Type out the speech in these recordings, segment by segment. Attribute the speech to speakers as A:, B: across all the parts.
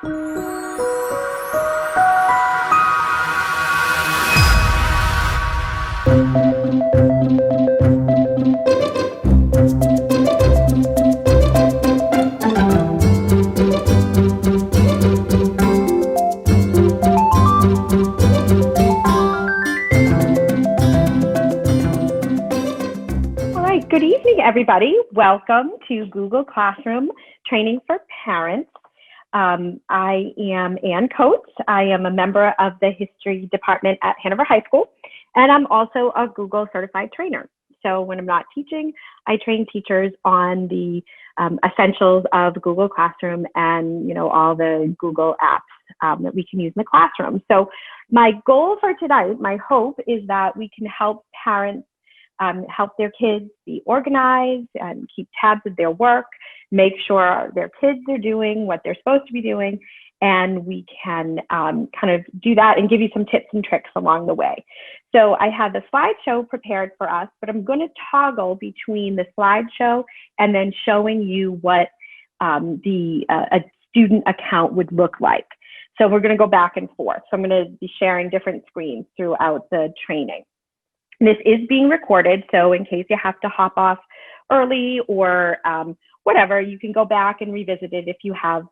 A: Good evening, everybody. Welcome to Google Classroom Training for Parents. I am Ann Coates. I am a member of the History Department at Hanover High School, and I'm also a Google Certified Trainer. So when I'm not teaching, I train teachers on the essentials of Google Classroom and all the Google apps that we can use in the classroom. So my goal for tonight, my hope, is that we can help parents help their kids be organized and keep tabs of their work, make sure their kids are doing what they're supposed to be doing, and we can kind of do that and give you some tips and tricks along the way. So I have the slideshow prepared for us, but I'm going to toggle between the slideshow and then showing you what a student account would look like. So we're going to go back and forth. So I'm going to be sharing different screens throughout the training. This is being recorded, so in case you have to hop off early or whatever, you can go back and revisit it if you have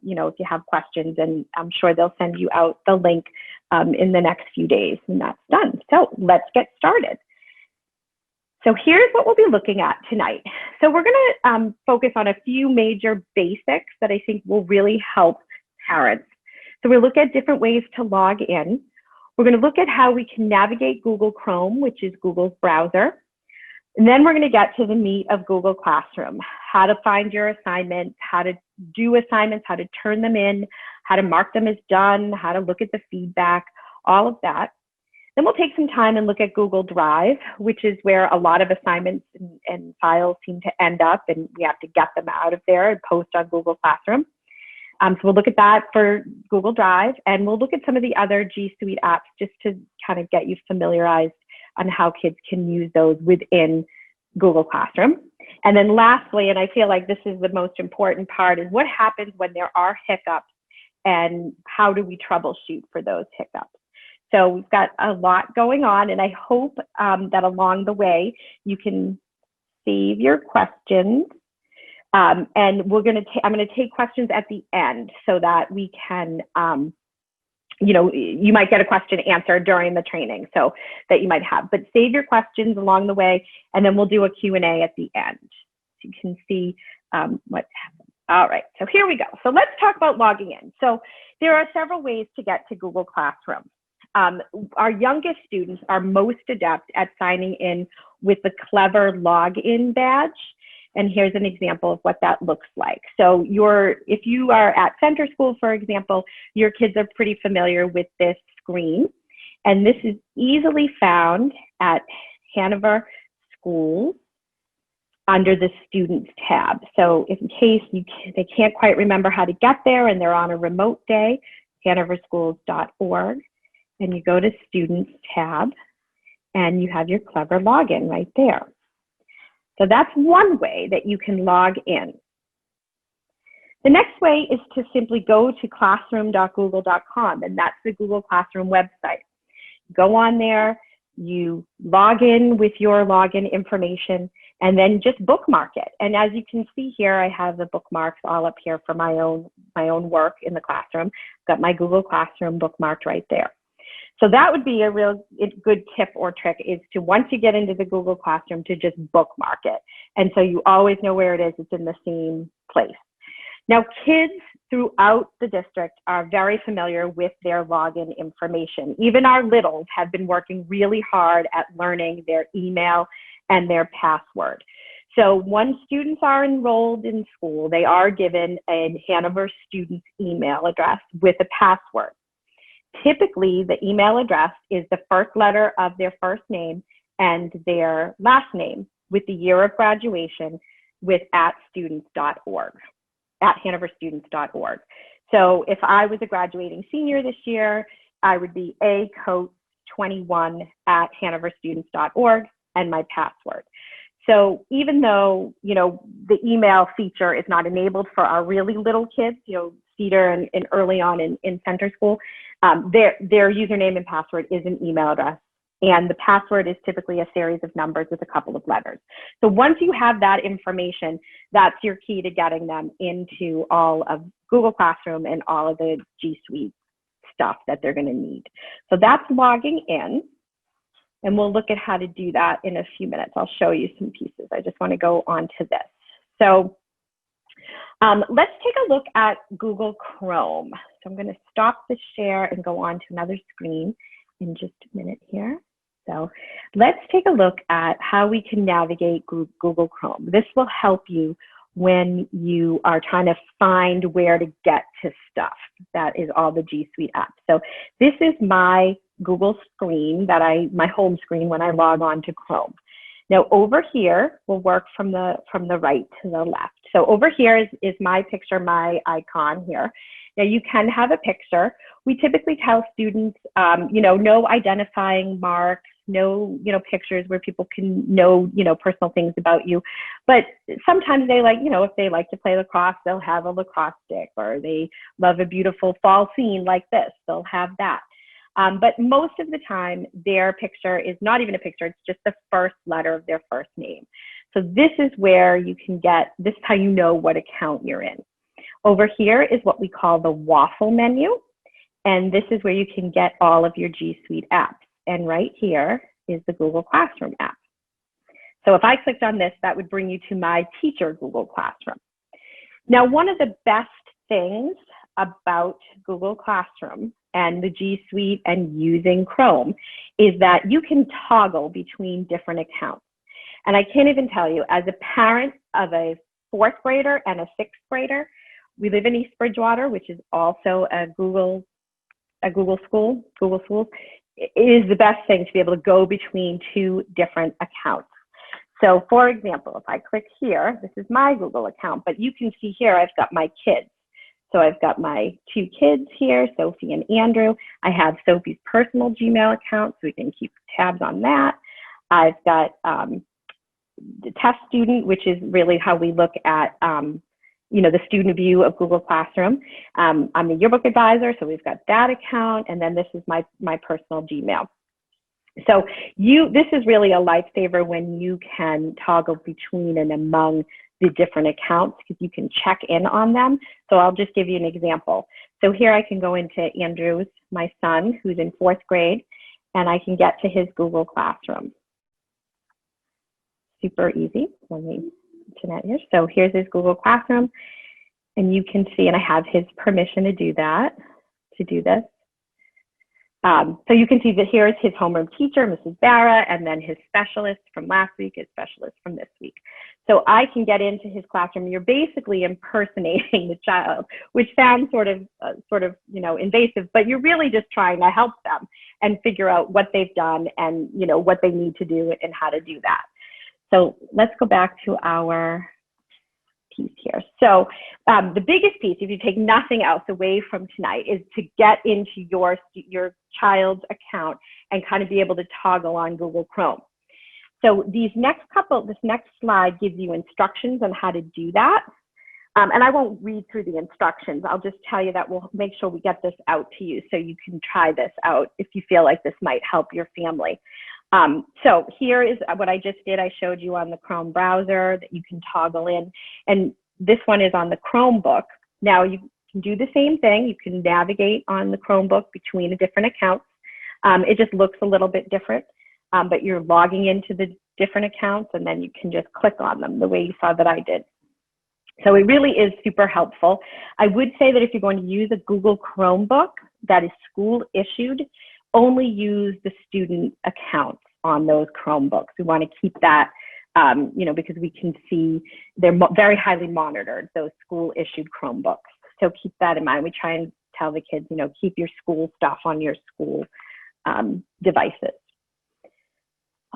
A: questions, and I'm sure they'll send you out the link in the next few days, and that's done. So let's get started. So here's what we'll be looking at tonight. So we're going to focus on a few major basics that I think will really help parents. So we'll look at different ways to log in. We're going to look at how we can navigate Google Chrome, which is Google's browser. And then we're going to get to the meat of Google Classroom, how to find your assignments, how to do assignments, how to turn them in, how to mark them as done, how to look at the feedback, all of that. Then we'll take some time and look at Google Drive, which is where a lot of assignments and files seem to end up, and we have to get them out of there and post on Google Classroom. So we'll look at that for Google Drive, and we'll look at some of the other G Suite apps just to kind of get you familiarized on how kids can use those within Google Classroom. And then lastly, and I feel like this is the most important part, is what happens when there are hiccups and how do we troubleshoot for those hiccups. So we've got a lot going on, and I hope that along the way you can save your questions. And I'm going to take questions at the end so that we can, you might get a question answered during the training, so that you might have, but save your questions along the way, and then we'll do a Q&A at the end. So you can see what's happening. All right, so here we go. So let's talk about logging in. So there are several ways to get to Google Classroom. Our youngest students are most adept at signing in with the Clever login badge. And here's an example of what that looks like. So if you are at center school, for example, your kids are pretty familiar with this screen. And this is easily found at Hanover Schools under the Students tab. So in case they can't quite remember how to get there and they're on a remote day, hanoverschools.org, and you go to Students tab, and you have your Clever login right there. So that's one way that you can log in. The next way is to simply go to classroom.google.com, and that's the Google Classroom website. Go on there, you log in with your login information, and then just bookmark it. And as you can see here, I have the bookmarks all up here for my own work in the classroom. Got my Google Classroom bookmarked right there. So that would be a real good tip or trick, is to, once you get into the Google Classroom, to just bookmark it. And so you always know where it is. It's in the same place. Now, kids throughout the district are very familiar with their login information. Even our littles have been working really hard at learning their email and their password. So once students are enrolled in school, they are given a Hanover student email address with a password. Typically, the email address is the first letter of their first name and their last name with the year of graduation with @students.org, @hanoverstudents.org. So if I was a graduating senior this year, I would be acoat21 @hanoverstudents.org and my password. So even though, the email feature is not enabled for our really little kids, Cedar and early on in center school, their username and password is an email address. And the password is typically a series of numbers with a couple of letters. So once you have that information, that's your key to getting them into all of Google Classroom and all of the G Suite stuff that they're going to need. So that's logging in. And we'll look at how to do that in a few minutes. I'll show you some pieces. I just want to go on to this. So let's take a look at Google Chrome. So I'm going to stop the share and go on to another screen in just a minute here. So let's take a look at how we can navigate Google Chrome. This will help you when you are trying to find where to get to stuff. That is all the G Suite apps. So this is my Google screen, my home screen when I log on to Chrome. Now over here, we'll work from the right to the left. So over here is my picture, my icon here. Now you can have a picture. We typically tell students, no identifying marks, no, pictures where people can know, personal things about you. But sometimes they like, if they like to play lacrosse, they'll have a lacrosse stick, or they love a beautiful fall scene like this, they'll have that. But most of the time, their picture is not even a picture, it's just the first letter of their first name. So this is where you can this is how you know what account you're in. Over here is what we call the waffle menu. And this is where you can get all of your G Suite apps. And right here is the Google Classroom app. So if I clicked on this, that would bring you to my teacher Google Classroom. Now, one of the best things about Google Classroom and the G Suite and using Chrome is that you can toggle between different accounts. And I can't even tell you, as a parent of a 4th grader and a 6th grader, we live in East Bridgewater, which is also a Google school, Google Schools. It is the best thing to be able to go between 2 different accounts. So for example, if I click here, this is my Google account, but you can see here I've got my kids. So I've got my 2 kids here, Sophie and Andrew. I have Sophie's personal Gmail account, so we can keep tabs on that. I've got the test student, which is really how we look at the student view of Google Classroom. I'm the yearbook advisor, so we've got that account, and then this is my personal Gmail. So this is really a lifesaver when you can toggle between and among the different accounts, because you can check in on them. So I'll just give you an example. So here I can go into Andrew's, my son, who's in 4th grade, and I can get to his Google Classroom. Super easy. Let me internet here. So here's his Google Classroom, and you can see, and I have his permission to do this. So you can see that here is his homeroom teacher, Mrs. Barra, and then his specialist from last week, his specialist from this week. So I can get into his classroom. You're basically impersonating the child, which sounds sort of invasive, but you're really just trying to help them and figure out what they've done and what they need to do and how to do that. So let's go back to our piece here. So the biggest piece, if you take nothing else away from tonight, is to get into your child's account and kind of be able to toggle on Google Chrome. So this next slide gives you instructions on how to do that. And I won't read through the instructions. I'll just tell you that we'll make sure we get this out to you so you can try this out if you feel like this might help your family. So here is what I just did. I showed you on the Chrome browser that you can toggle in, and this one is on the Chromebook. Now you can do the same thing. You can navigate on the Chromebook between the different accounts. It just looks a little bit different, but you're logging into the different accounts, and then you can just click on them the way you saw that I did. So it really is super helpful. I would say that if you're going to use a Google Chromebook that is school issued, only use the student accounts on those Chromebooks. We want to keep that, because we can see they're very highly monitored, those school issued Chromebooks. So keep that in mind. We try and tell the kids, keep your school stuff on your school devices.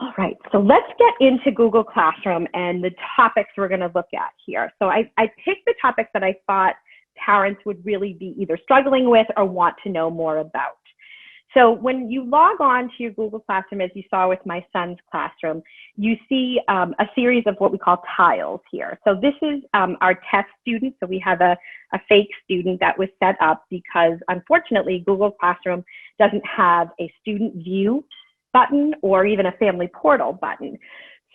A: All right, so let's get into Google Classroom and the topics we're going to look at here. So I picked the topics that I thought parents would really be either struggling with or want to know more about. So when you log on to your Google Classroom, as you saw with my son's classroom, you see a series of what we call tiles here. So this is our test student. So we have a fake student that was set up because, unfortunately, Google Classroom doesn't have a student view button or even a family portal button.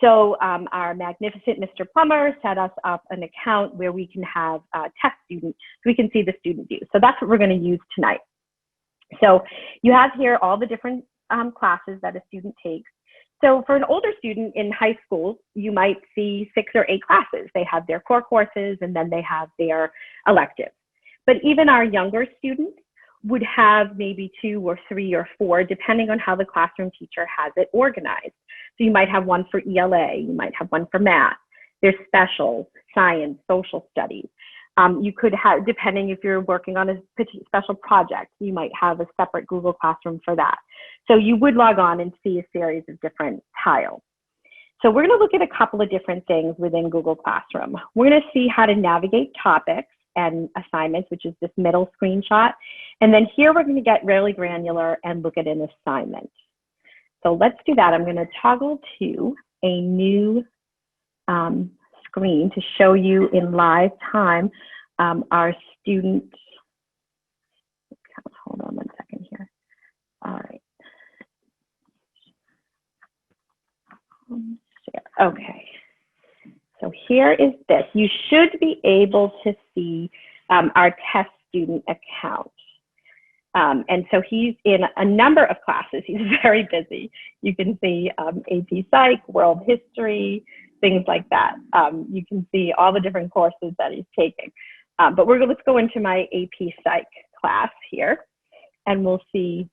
A: So our magnificent Mr. Plummer set us up an account where we can have a test student so we can see the student view. So that's what we're going to use tonight. So you have here all the different classes that a student takes. So for an older student in high school, you might see 6 or 8 classes. They have their core courses and then they have their electives. But even our younger students would have maybe 2 or 3 or 4, depending on how the classroom teacher has it organized. So you might have one for ELA, you might have one for math. There's specials, science, social studies. You could have, depending if you're working on a special project, you might have a separate Google Classroom for that. So you would log on and see a series of different tiles. So we're going to look at a couple of different things within Google Classroom. We're going to see how to navigate topics and assignments, which is this middle screenshot. And then here we're going to get really granular and look at an assignment. So let's do that. I'm going to toggle to a new screen to show you in live time our student. Hold on one second here. All right. Okay. So here is this. You should be able to see our test student account. And so he's in a number of classes. He's very busy. You can see AP Psych, World History, things like that. You can see all the different courses that he's taking. But let's go into my AP Psych class here, and we'll see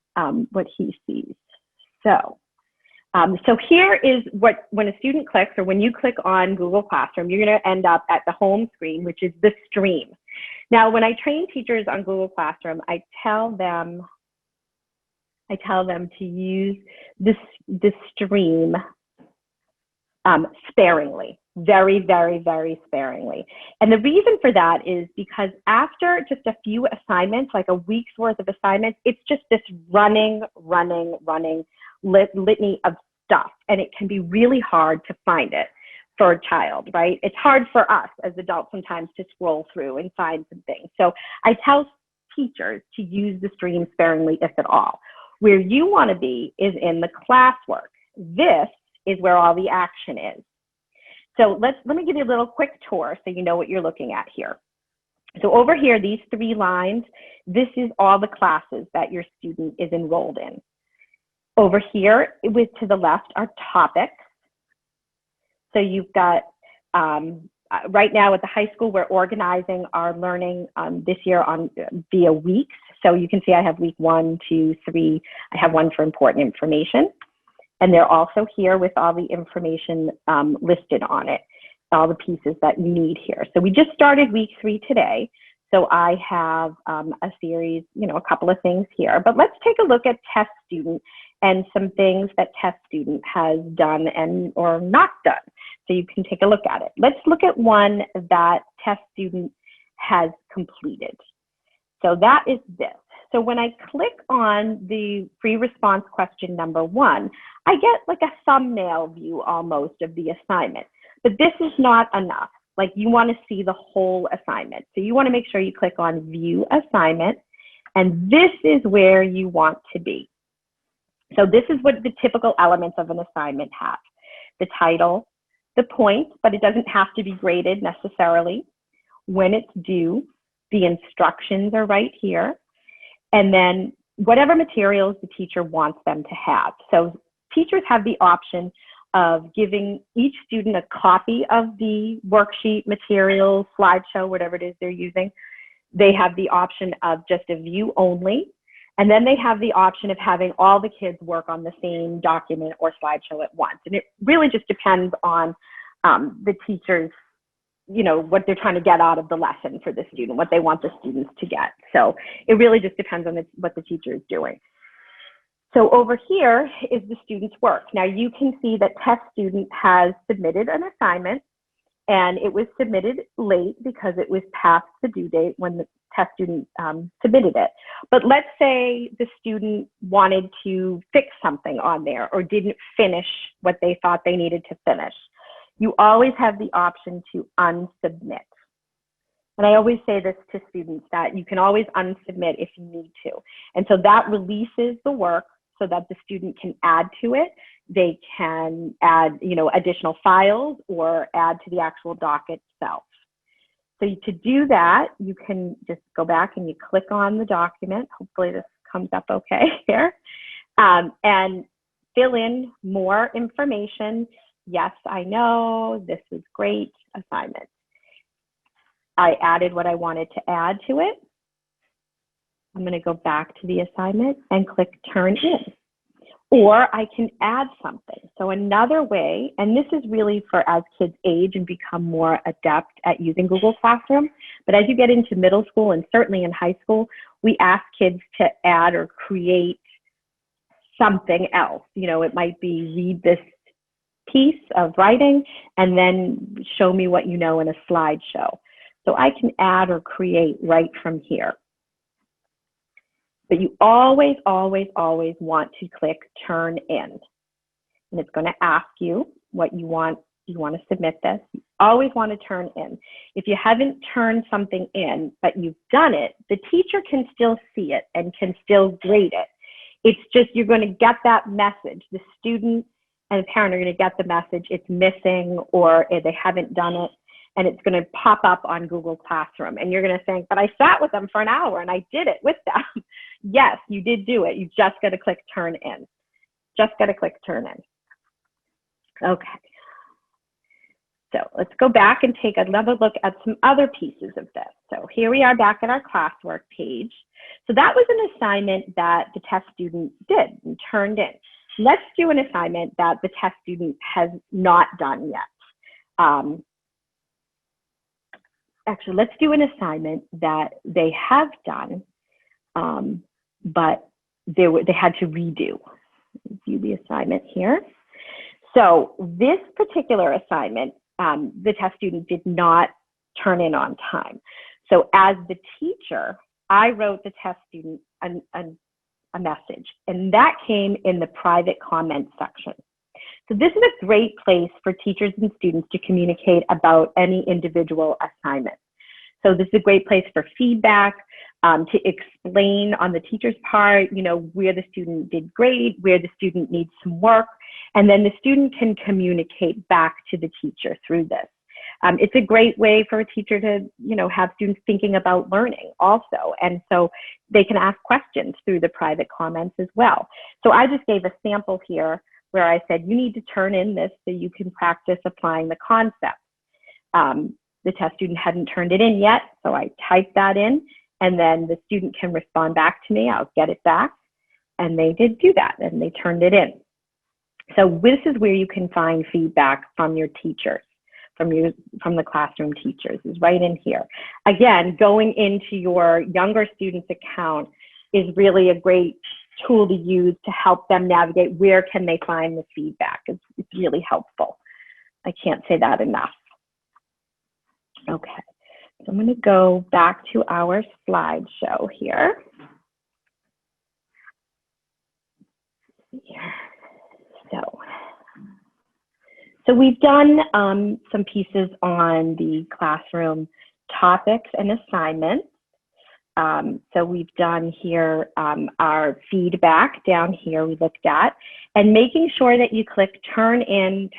A: what he sees. So here is when a student clicks, or when you click on Google Classroom, you're going to end up at the home screen, which is the stream. Now, when I train teachers on Google Classroom, I tell them to use the stream sparingly, very, very, very sparingly. And the reason for that is because after just a few assignments, like a week's worth of assignments, it's just this running litany of stuff. And it can be really hard to find it for a child, right? It's hard for us as adults sometimes to scroll through and find some things. So I tell teachers to use the stream sparingly, if at all. Where you want to be is in the classwork. This is where all the action is. So let me give you a little quick tour so you know what you're looking at here. So over here, these 3 lines, this is all the classes that your student is enrolled in. Over here, to the left are topics. So you've got, right now at the high school, we're organizing our learning this year via weeks. So you can see I have week 1, 2, 3. I have one for important information. And they're also here with all the information listed on it, all the pieces that you need here. So we just started week 3 today. So I have a series, a couple of things here. But let's take a look at test student and some things that test student has done or not done. So you can take a look at it. Let's look at one that test student has completed. So that is this. So when I click on the free response question number 1, I get like a thumbnail view almost of the assignment. But this is not enough. Like, you want to see the whole assignment. So you want to make sure you click on view assignment, and this is where you want to be. So this is what the typical elements of an assignment have. The title, the point, but it doesn't have to be graded necessarily. When it's due, the instructions are right here. And then whatever materials the teacher wants them to have. So teachers have the option of giving each student a copy of the worksheet, materials, slideshow, whatever it is they're using. They have the option of just a view only. And then they have the option of having all the kids work on the same document or slideshow at once. And it really just depends on the teacher's, what they're trying to get out of the lesson for the student, what they want the students to get. So it really just depends on what the teacher is doing. So over here is the student's work. Now you can see that test student has submitted an assignment, and it was submitted late because it was past the due date when test student submitted it. But let's say the student wanted to fix something on there or didn't finish what they thought they needed to finish. You always have the option to unsubmit. And I always say this to students, that you can always unsubmit if you need to. And so that releases the work so that the student can add to it. They can add, additional files or add to the actual doc itself. So to do that, you can just go back and you click on the document. Hopefully this comes up okay here. And fill in more information. Yes, I know, this was great, assignment. I added what I wanted to add to it. I'm going to go back to the assignment and click Turn In. Or I can add something. So another way, and this is really for as kids age and become more adept at using Google Classroom, but as you get into middle school and certainly in high school, we ask kids to add or create something else. It might be read this piece of writing and then show me what you know in a slideshow. So I can add or create right from here. But you always, always, always want to click Turn In. And it's going to ask you what you want. You want to submit this. You always want to turn in. If you haven't turned something in, but you've done it, the teacher can still see it and can still grade it. It's just you're going to get that message. The student and the parent are going to get the message it's missing or they haven't done it. And it's going to pop up on Google Classroom. And you're going to think, but I sat with them for an hour and I did it with them. Yes, you did do it. You just got to click Turn In. Just got to click Turn In. Okay. So let's go back and take another look at some other pieces of this. So here we are back at our classwork page. So that was an assignment that the test student did and turned in. Let's do an assignment that the test student has not done yet. Actually, let's do an assignment that they have done, but they had to redo. View the assignment here. So this particular assignment, the test student did not turn in on time. So as the teacher, I wrote the test student a message, and that came in the private comment section. So this is a great place for teachers and students to communicate about any individual assignment. So this is a great place for feedback, to explain on the teacher's part, where the student did great, where the student needs some work, and then the student can communicate back to the teacher through this. It's a great way for a teacher to, have students thinking about learning also. And so they can ask questions through the private comments as well. So I just gave a sample here where I said, you need to turn in this so you can practice applying the concept. The test student hadn't turned it in yet, so I typed that in, and then the student can respond back to me. I'll get it back, and they did do that, and they turned it in. So this is where you can find feedback from your teachers, from the classroom teachers, is right in here. Again, going into your younger student's account is really a great tool to use to help them navigate where can they find the feedback. It's really helpful. I can't say that enough. Okay, so I'm going to go back to our slideshow here. So we've done some pieces on the classroom topics and assignments. So we've done here our feedback down here we looked at, and making sure that you click turn in,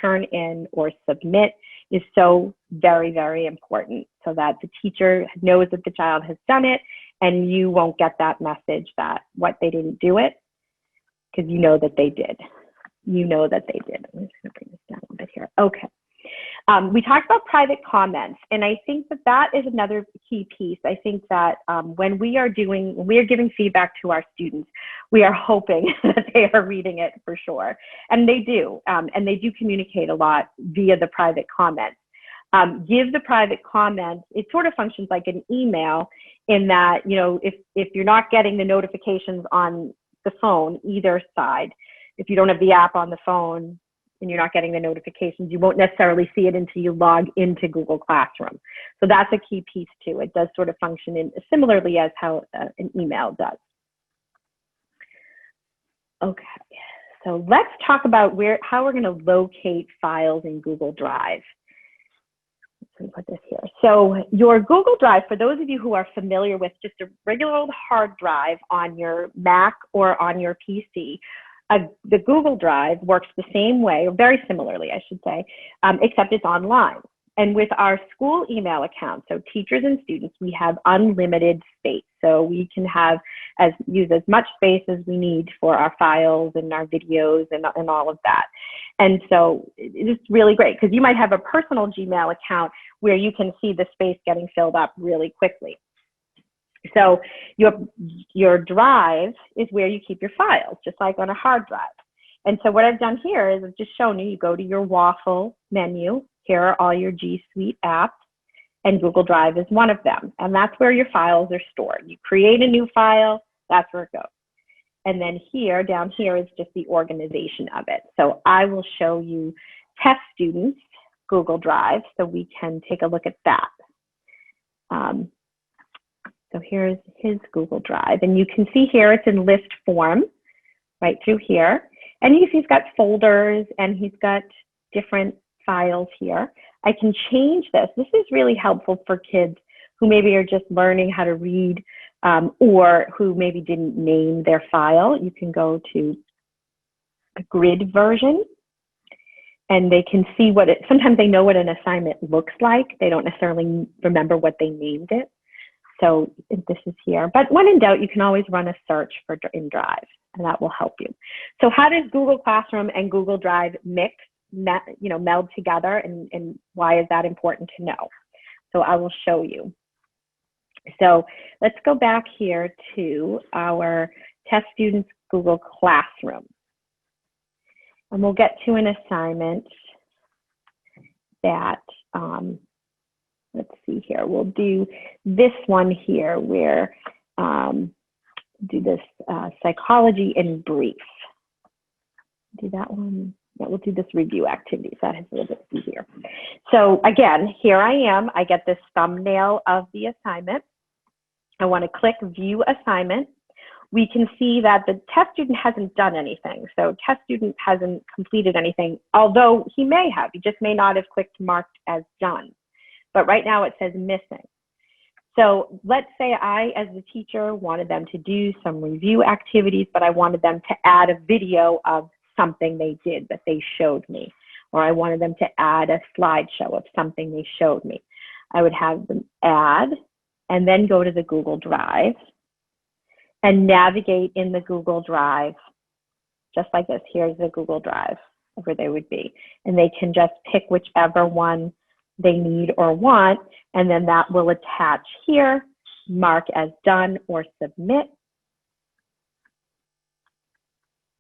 A: or submit is so very, very important so that the teacher knows that the child has done it and you won't get that message that what they didn't do it, because you know that they did. You know that they did. I'm just going to bring this down a bit here. Okay. We talked about private comments, and I think that that is another key piece. I think that when we are giving feedback to our students, we are hoping that they are reading it for sure. And they do communicate a lot via the private comments. Give the private comments, it sort of functions like an email in that, if you're not getting the notifications on the phone, either side, if you don't have the app on the phone, and you're not getting the notifications, you won't necessarily see it until you log into Google Classroom. So that's a key piece too. It does sort of function in similarly as how an email does. Okay, so let's talk about how we're going to locate files in Google Drive. Let me put this here. So your Google Drive, for those of you who are familiar with just a regular old hard drive on your Mac or on your PC, the Google Drive works the same way, or very similarly, I should say, except it's online. And with our school email account, so teachers and students, we have unlimited space. So we can use as much space as we need for our files and our videos and all of that. And so it's really great because you might have a personal Gmail account where you can see the space getting filled up really quickly. So your drive is where you keep your files, just like on a hard drive. And so what I've done here is I've just shown you go to your Waffle menu. Here are all your G Suite apps, and Google Drive is one of them. And that's where your files are stored. You create a new file, that's where it goes. And then down here is just the organization of it. So I will show you test students Google Drive so we can take a look at that. So here's his Google Drive, and you can see here it's in list form right through here. And you can see he's got folders and he's got different files here. I can change this. This is really helpful for kids who maybe are just learning how to read or who maybe didn't name their file. You can go to a grid version and they can see sometimes they know what an assignment looks like. They don't necessarily remember what they named it. So this is here. But when in doubt, you can always run a search in Drive, and that will help you. So how does Google Classroom and Google Drive meld together, and why is that important to know? So I will show you. So let's go back here to our test students Google Classroom. And we'll get to an assignment that, let's see here, we'll do this one here where do this psychology in brief. Do that one. Yeah, we'll do this review activities. That is a little bit easier. So again, here I am. I get this thumbnail of the assignment. I want to click View Assignment. We can see that the test student hasn't done anything. So test student hasn't completed anything, although he may have. He just may not have clicked Marked as Done. But right now it says Missing. So let's say I, as the teacher, wanted them to do some review activities, but I wanted them to add a video of something they did that they showed me, or I wanted them to add a slideshow of something they showed me. I would have them add and then go to the Google Drive and navigate in the Google Drive, just like this. Here's the Google Drive, where they would be. And they can just pick whichever one they need or want, and then that will attach here, mark as done or submit.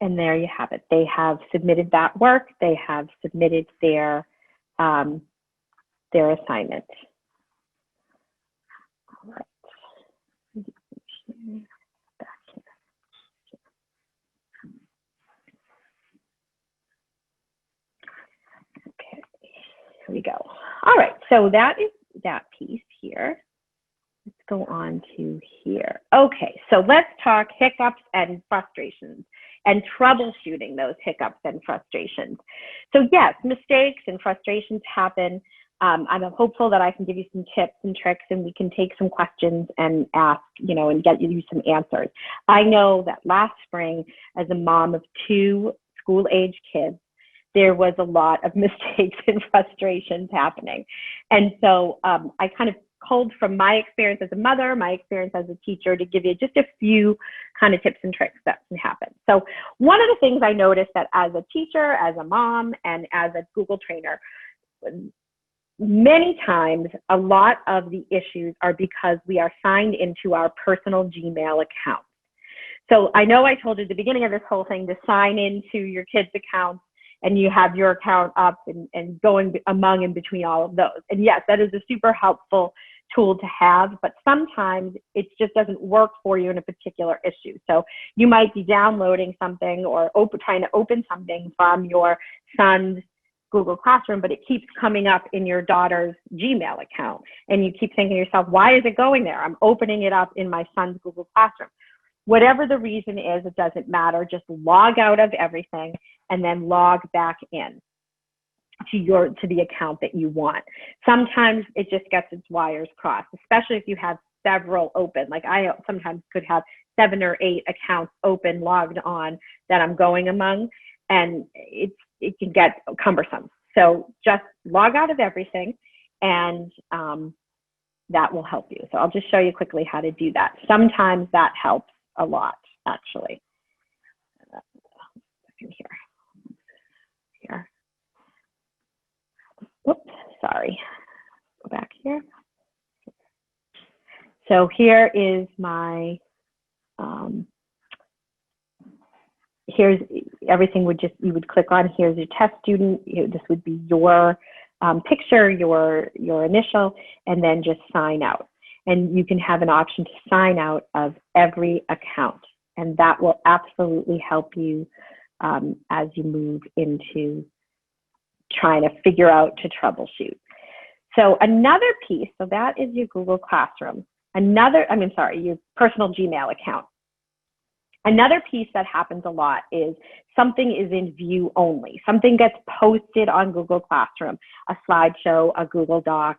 A: And there you have it. They have submitted that work. They have submitted their assignment. All right. Okay, here we go. All right, so that is that piece here. Let's go on to here. Okay, so let's talk hiccups and frustrations and troubleshooting those hiccups and frustrations. So yes, mistakes and frustrations happen. I'm hopeful that I can give you some tips and tricks, and we can take some questions and ask, and get you some answers. I know that last spring, as a mom of 2 school-age kids, there was a lot of mistakes and frustrations happening. And so I kind of culled from my experience as a mother, my experience as a teacher, to give you just a few kind of tips and tricks that can happen. So one of the things I noticed that as a teacher, as a mom, and as a Google trainer, many times a lot of the issues are because we are signed into our personal Gmail account. So I know I told you at the beginning of this whole thing to sign into your kids' accounts, and you have your account up and going among and between all of those. And yes, that is a super helpful tool to have, but sometimes it just doesn't work for you in a particular issue. So you might be downloading something or trying to open something from your son's Google Classroom, but it keeps coming up in your daughter's Gmail account. And you keep thinking to yourself, why is it going there? I'm opening it up in my son's Google Classroom. Whatever the reason is, it doesn't matter. Just log out of everything and then log back in to the account that you want. Sometimes it just gets its wires crossed, especially if you have several open. Like I sometimes could have 7 or 8 accounts open, logged on that I'm going among, and it can get cumbersome. So just log out of everything, and that will help you. So I'll just show you quickly how to do that. Sometimes that helps a lot, actually. Here. Whoops, sorry. Go back here. So here is my, here's everything you would click on. Here's your test student. This would be your picture, your initial, and then just sign out. And you can have an option to sign out of every account. And that will absolutely help you as you move into trying to figure out to troubleshoot. So another piece, so that is your Google Classroom. Your personal Gmail account. Another piece that happens a lot is something is in view only. Something gets posted on Google Classroom, a slideshow, a Google Doc,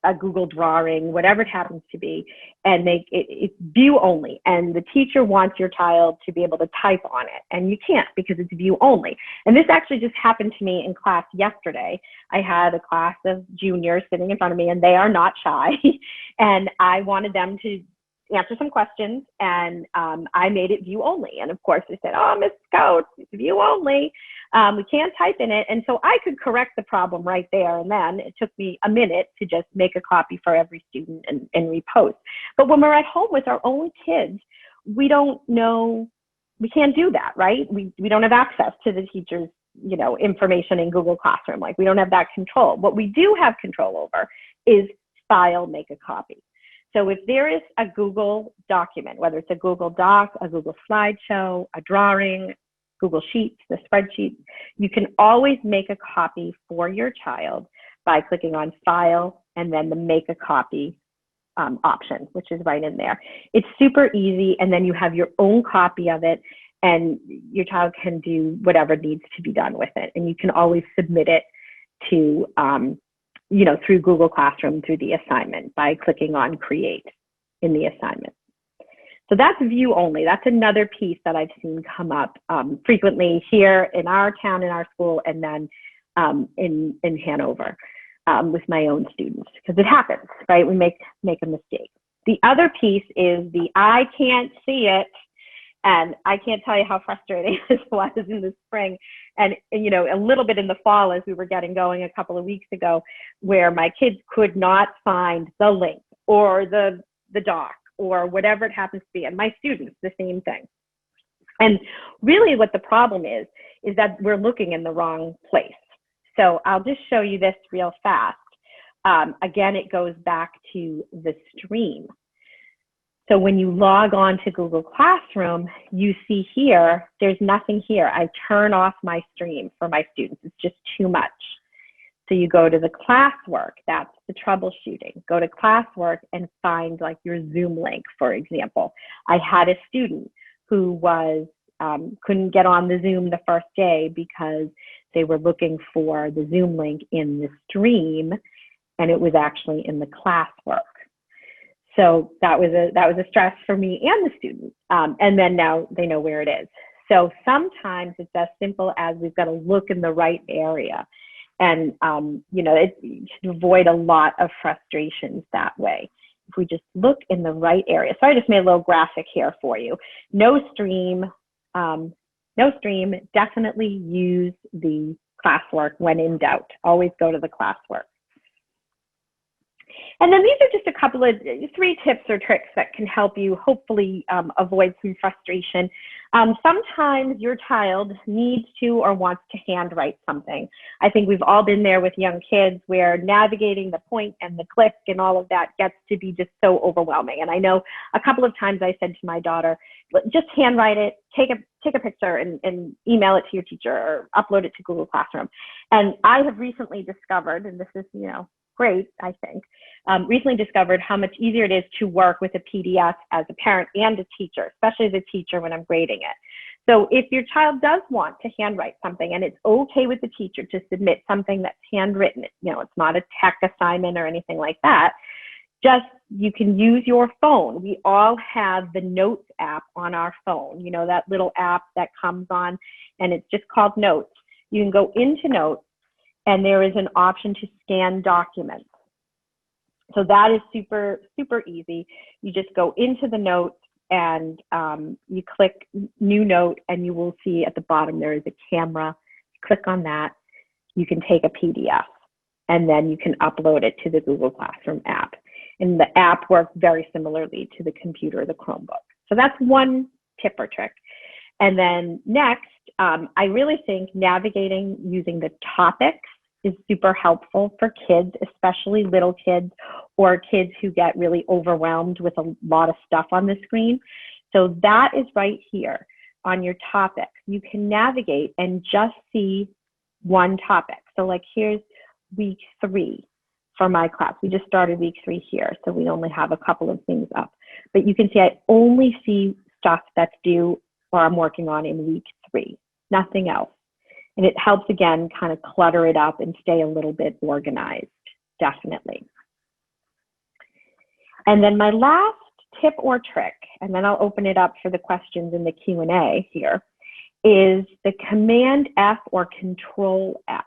A: a Google drawing, whatever it happens to be, and it's view only. And the teacher wants your child to be able to type on it, and you can't because it's view only. And this actually just happened to me in class yesterday. I had a class of juniors sitting in front of me, and they are not shy. And I wanted them to answer some questions, and I made it view only. And of course they said, oh, Ms. Coates, it's view only. We can't type in it. And so I could correct the problem right there and then. It took me a minute to just make a copy for every student and repost. But when we're at home with our own kids, we don't know, we can't do that, right? We don't have access to the teacher's information in Google Classroom. Like, we don't have that control. What we do have control over is file, make a copy. So if there is a Google document, whether it's a Google Doc, a Google slideshow, a drawing, Google Sheets, the spreadsheet, you can always make a copy for your child by clicking on File and then the Make a Copy option, which is right in there. It's super easy, and then you have your own copy of it, and your child can do whatever needs to be done with it. And you can always submit it to through Google Classroom, through the assignment, by clicking on Create in the assignment. So that's view only. That's another piece that I've seen come up frequently here in our town, in our school, and then in Hanover with my own students, because it happens, right? We make a mistake. The other piece is the I can't see it. And I can't tell you how frustrating this was in the spring and a little bit in the fall as we were getting going a couple of weeks ago, where my kids could not find the link or the doc or whatever it happens to be. And my students, the same thing. And really what the problem is that we're looking in the wrong place. So I'll just show you this real fast. Again, it goes back to the stream. So when you log on to Google Classroom, you see here, there's nothing here. I turn off my stream for my students. It's just too much. So you go to the classwork, that's the troubleshooting. Go to classwork and find like your Zoom link, for example. I had a student who couldn't get on the Zoom the first day because they were looking for the Zoom link in the stream, and it was actually in the classwork. So that was a stress for me and the student. And then now they know where it is. So sometimes it's as simple as we've got to look in the right area. And, it should avoid a lot of frustrations that way. If we just look in the right area. So I just made a little graphic here for you. No stream, definitely use the classwork when in doubt. Always go to the classwork. And then these are just a couple of 3 tips or tricks that can help you hopefully avoid some frustration. Sometimes your child needs to or wants to handwrite something. I think we've all been there with young kids where navigating the point and the click and all of that gets to be just so overwhelming. And I know a couple of times I said to my daughter, just handwrite it, take a picture and email it to your teacher or upload it to Google Classroom. And I have recently discovered, and this is, great, I think, recently discovered how much easier it is to work with a PDF as a parent and a teacher, especially as a teacher when I'm grading it. So if your child does want to handwrite something and it's okay with the teacher to submit something that's handwritten, it's not a tech assignment or anything like that, you can use your phone. We all have the Notes app on our phone, that little app that comes on and it's just called Notes. You can go into Notes and there is an option to scan documents. So that is super, super easy. You just go into the Notes and you click New Note and you will see at the bottom there is a camera. Click on that. You can take a PDF and then you can upload it to the Google Classroom app. And the app works very similarly to the computer or the Chromebook. So that's one tip or trick. And then next, I really think navigating using the topics is super helpful for kids, especially little kids or kids who get really overwhelmed with a lot of stuff on the screen. So that is right here on your topics. You can navigate and just see one topic. So like here's week 3 for my class. We just started week 3 here, so we only have a couple of things up. But you can see I only see stuff that's due or I'm working on in week 3, nothing else. And it helps, again, kind of clutter it up and stay a little bit organized, definitely. And then my last tip or trick, and then I'll open it up for the questions in the Q&A here, is the Command F or Control F.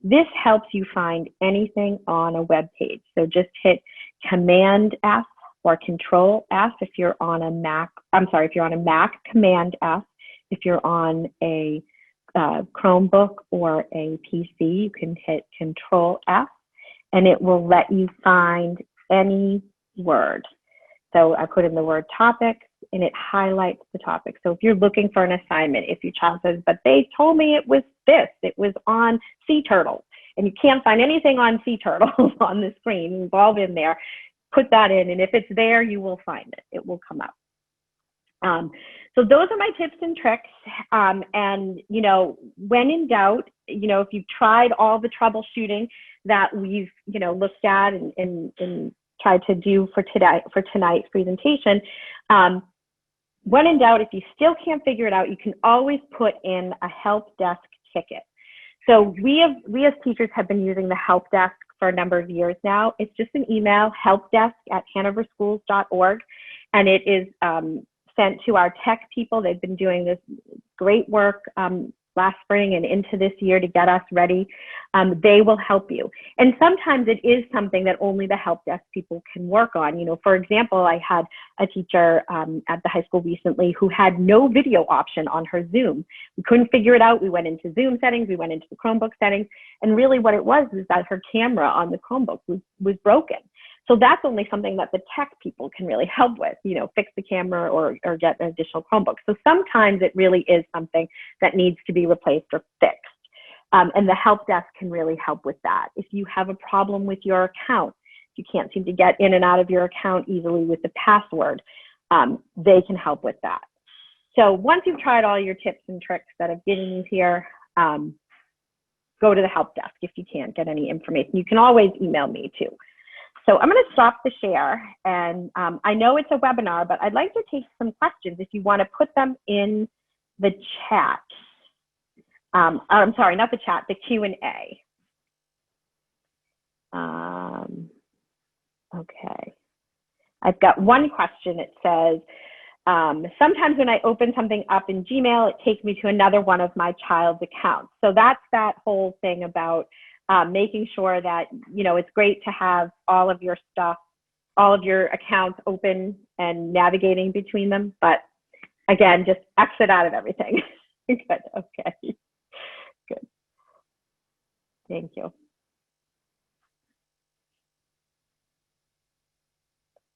A: This helps you find anything on a web page. So just hit Command F or Control F if you're on a Mac. If you're on a Mac, Command F. If you're on a Chromebook or a PC, you can hit Control F and it will let you find any word. So I put in the word topic and it highlights the topic. So if you're looking for an assignment, if your child says, but they told me it was this, it was on sea turtles, and you can't find anything on sea turtles on the screen, it's all in there, put that in, and if it's there, you will find it. It will come up. So those are my tips and tricks. And, when in doubt, if you've tried all the troubleshooting that we've, looked at and tried to do for tonight's presentation, when in doubt, if you still can't figure it out, you can always put in a help desk ticket. So we as teachers have been using the help desk for a number of years now. It's just an email, helpdesk@hanoverschools.org, and it is sent to our tech people. They've been doing this great work last spring and into this year to get us ready. They will help you. And sometimes it is something that only the help desk people can work on. For example, I had a teacher at the high school recently who had no video option on her Zoom. We couldn't figure it out. We went into Zoom settings, we went into the Chromebook settings, and really what it was is that her camera on the Chromebook was broken. So that's only something that the tech people can really help with, fix the camera or get an additional Chromebook. So sometimes it really is something that needs to be replaced or fixed. And the help desk can really help with that. If you have a problem with your account, if you can't seem to get in and out of your account easily with the password, they can help with that. So once you've tried all your tips and tricks that I've given you here, go to the help desk if you can't get any information. You can always email me too. So I'm going to stop the share, and I know it's a webinar, but I'd like to take some questions if you want to put them in the chat. I'm sorry, not the chat, the Q&A. Okay. I've got one question. It says, sometimes when I open something up in Gmail, it takes me to another one of my child's accounts. So that's that whole thing about making sure that, it's great to have all of your stuff, all of your accounts open and navigating between them. But again, just exit out of everything. Good. Okay. Good. Thank you.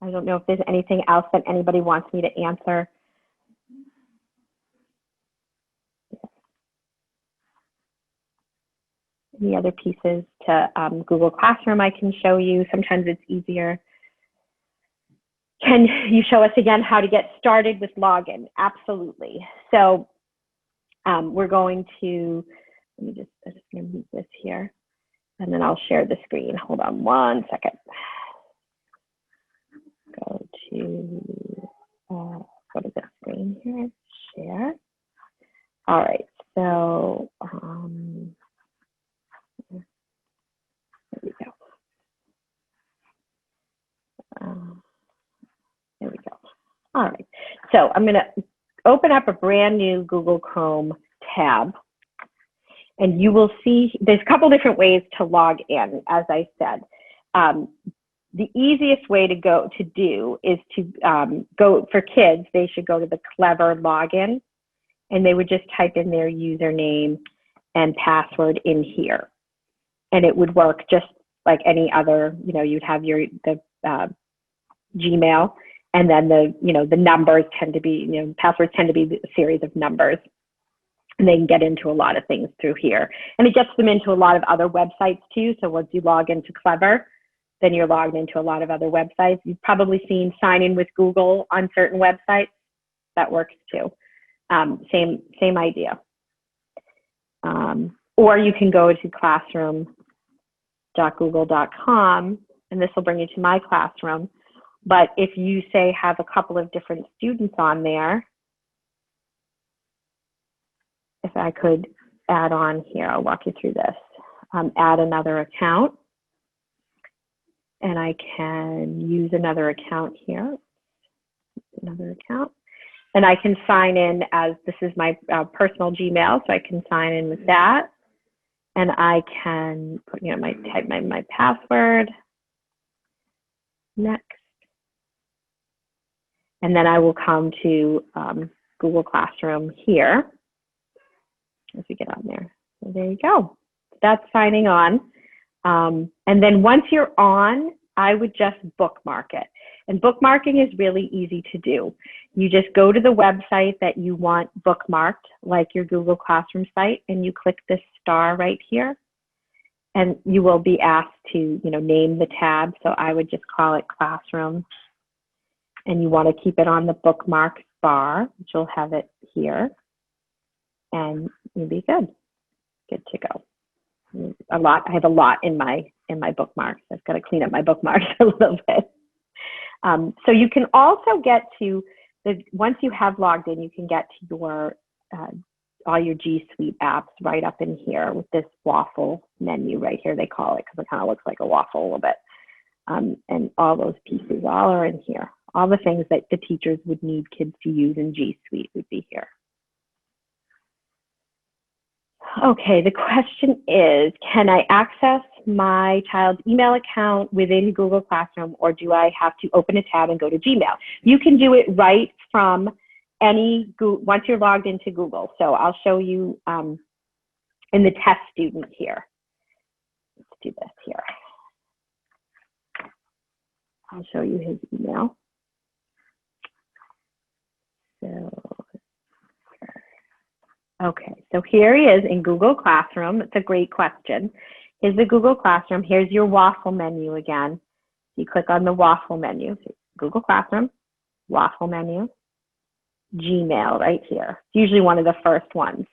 A: I don't know if there's anything else that anybody wants me to answer. Any other pieces to Google Classroom I can show you? Sometimes it's easier. Can you show us again how to get started with login? Absolutely. So we're going to, I'm just going to move this here, and then I'll share the screen. Hold on one second. Go to the screen here, share. All right, so there we go. There we go. All right, so I'm going to open up a brand new Google Chrome tab, and you will see there's a couple different ways to log in, as I said. The easiest way to do is to go, for kids, they should go to the Clever login, and they would just type in their username and password in here. And it would work just like any other, you'd have the Gmail, and then the numbers tend to be, passwords tend to be a series of numbers. And they can get into a lot of things through here. And it gets them into a lot of other websites too. So once you log into Clever, then you're logged into a lot of other websites. You've probably seen sign in with Google on certain websites. That works too. Same idea. Or you can go to classroom.google.com, and this will bring you to my classroom. But if you say have a couple of different students on there, if I could add on here, I'll walk you through this. Add another account. And I can use another account here, another account. And I can sign in as, this is my personal Gmail, so I can sign in with that. And I can put, type my password, next. And then I will come to Google Classroom here as we get on there. So there you go. That's signing on. And then once you're on, I would just bookmark it. And bookmarking is really easy to do. You just go to the website that you want bookmarked, like your Google Classroom site, and you click this star right here. And you will be asked to, name the tab. So I would just call it Classroom. And you want to keep it on the bookmark bar, which will have it here. And you'll be good to go. I have a lot in my bookmarks. I've got to clean up my bookmarks a little bit. So you can also get to once you have logged in, you can get to your all your G Suite apps right up in here with this waffle menu right here. They call it, because it kind of looks like a waffle a little bit. And all those pieces all are in here. All the things that the teachers would need kids to use in G Suite would be here. Okay, the question is, can I access my child's email account within Google Classroom, or do I have to open a tab and go to Gmail? You can do it right from once you're logged into Google. So I'll show you in the test student here. Let's do this here. I'll show you his email. Okay, so here he is in Google Classroom. It's a great question. Here's the Google Classroom. Here's your waffle menu again. You click on the waffle menu, so Google Classroom, waffle menu, Gmail right here. It's usually one of the first ones.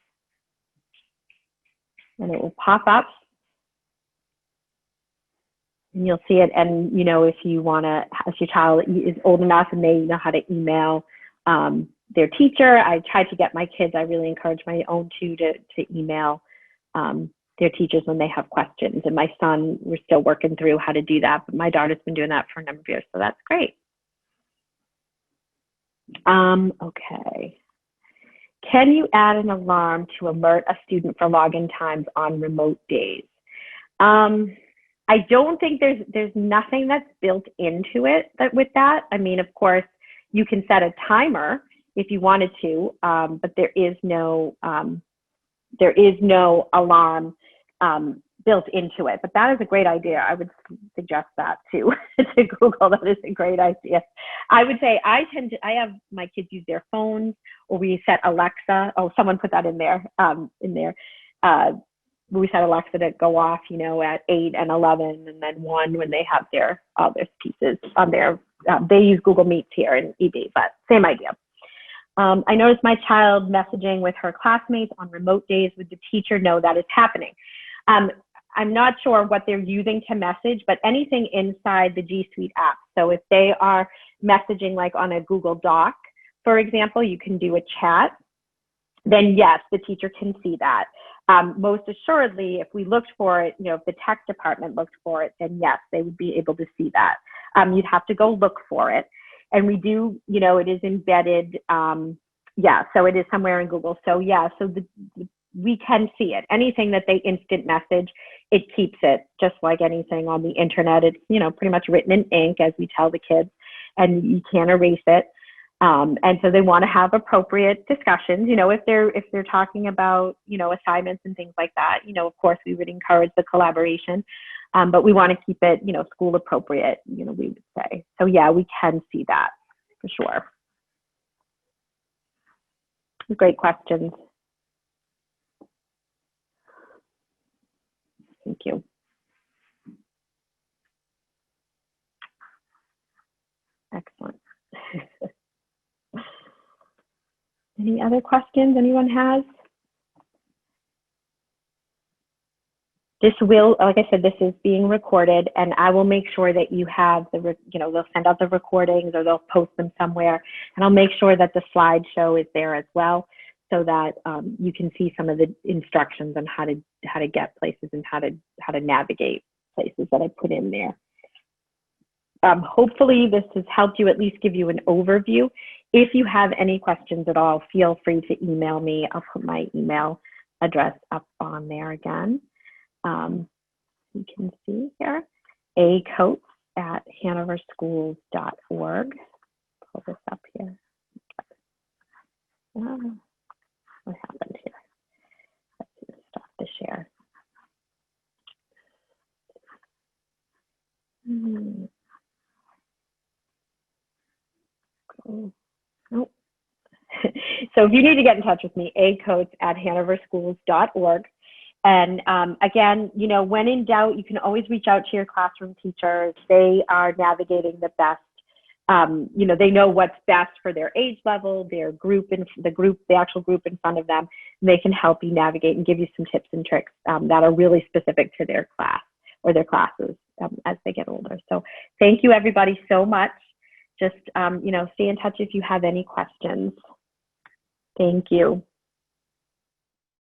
A: And it will pop up. And you'll see it. And, if you want to, if your child is old enough and they know how to email their teacher. I try to get my kids, I really encourage my own too, to email their teachers when they have questions. And my son, we're still working through how to do that, but my daughter's been doing that for a number of years, so that's great. Okay. Can you add an alarm to alert a student for login times on remote days? I don't think there's nothing that's built into it with that. I mean, of course, you can set a timer if you wanted to, but there is no alarm built into it. But that is a great idea. I would suggest that to Google. That is a great idea. I would say I have my kids use their phones, or we set Alexa. Oh, someone put that in there. We set Alexa to go off, at 8 and 11, and then 1 when they have their pieces on their. They use Google Meets here in EB, but same idea. I noticed my child messaging with her classmates on remote days. Would the teacher know that is happening? I'm not sure what they're using to message, but anything inside the G Suite app. So if they are messaging like on a Google Doc, for example, you can do a chat, then yes, the teacher can see that. Most assuredly, if we looked for it, if the tech department looked for it, then yes, they would be able to see that. You'd have to go look for it. And we do, it is embedded, so it is somewhere in Google. So yeah, so we can see it. Anything that they instant message, it keeps it, just like anything on the internet. It's, pretty much written in ink, as we tell the kids, and you can't erase it. And so they want to have appropriate discussions, if they're talking about, assignments and things like that, of course we would encourage the collaboration. But we want to keep it, school appropriate, we would say. So yeah, we can see that for sure. Great questions. Thank you. Excellent. Any other questions anyone has? This will, like I said, this is being recorded, and I will make sure that you have they'll send out the recordings or they'll post them somewhere, and I'll make sure that the slideshow is there as well, so that you can see some of the instructions on how to get places and how to navigate places that I put in there. Hopefully this has helped you at least give you an overview. If you have any questions at all, feel free to email me. I'll put my email address up on there again. You can see here, acoates@hanoverschools.org. Pull this up here. What happened here? Let's stop the share. Nope. So if you need to get in touch with me, acoates@hanoverschools.org. And again, when in doubt, you can always reach out to your classroom teachers. They are navigating the best. They know what's best for their age level, their group, and the actual group in front of them. And they can help you navigate and give you some tips and tricks that are really specific to their class or their classes as they get older. So thank you, everybody, so much. Just, stay in touch if you have any questions. Thank you.